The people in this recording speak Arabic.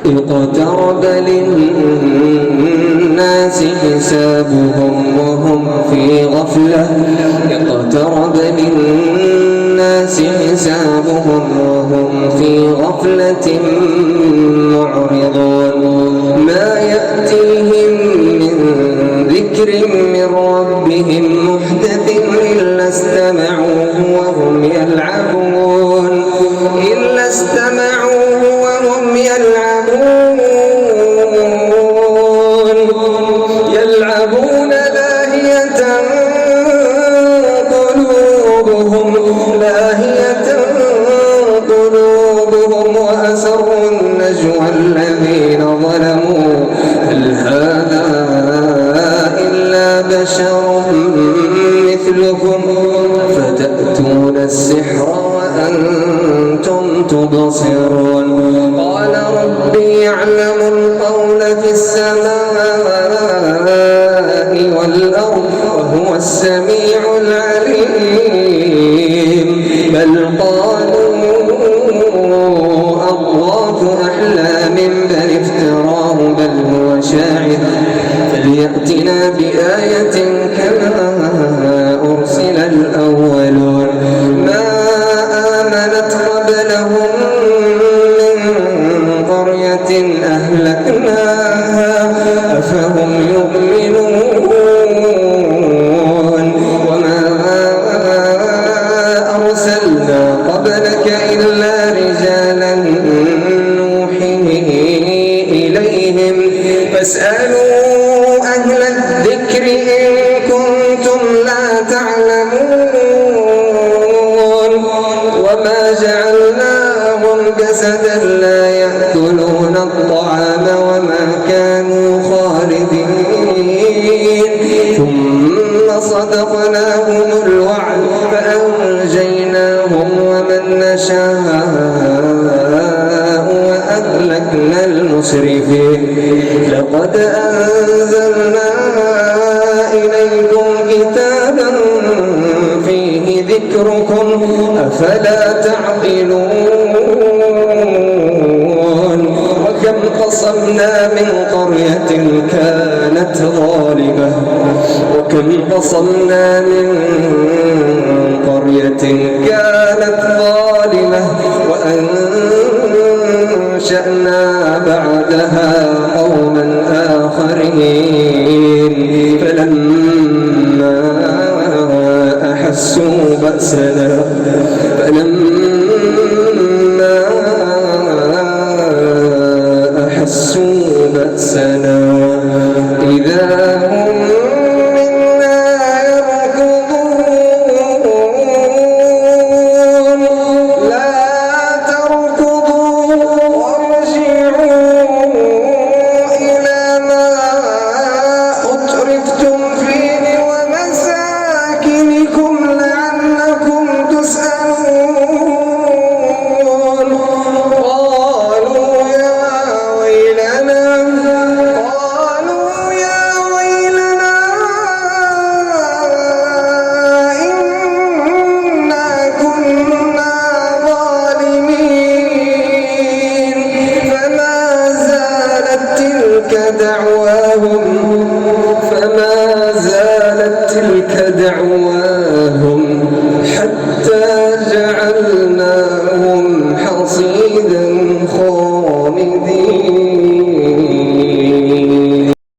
اقترب للناس حسابهم وهم في غفلة اقترب للناس حسابهم وهم في غفلة معرضون ما يأتيهم من ذكر من ربهم محدث إلا استمعوه وهم يلعبون قلوبهم وأسروا النجوى الذين ظلموا هل هذا إلا بشر مثلكم فتأتون السحر وأنتم تبصرون قال ربي يعلم القول في السماء والأرض وهو السميع العليم بل قالوا أضغاث أحلام بل افتراه بل هو شاعر فليأتنا بآية كما أرسل الأولون ما آمنت قبلهم من قرية أهلكناها أفهم يؤمنون وما أرسلنا قبلك إلا رجالا نوحي إليهم فاسألوا أهل الذكر إن كنتم لا تعلمون وما جعلناهم جسدا لا يأكلون الطعام وما كانوا خالدين ثم صدقناهم الوعد فأنجيناهم ومن نشاء وأهلكنا المسرفين لقد أنزلنا إليكم كتابا فيه ذكركم أفلا تعقلون وكم قصمنا من قرية كانت ظالمة وأنشأنا بعدها قوما آخرين فلما أحسوا بأسنا إذا هم منا يركضون لا تركضوا وارجعوا إلى ما أترفتم فيه ومساكنكم لعلكم تسألون قالوا يا ويلنا إنا كنا ظالمين فما زالت تلك دعواهم حتى جعلناهم حصيدا خامدين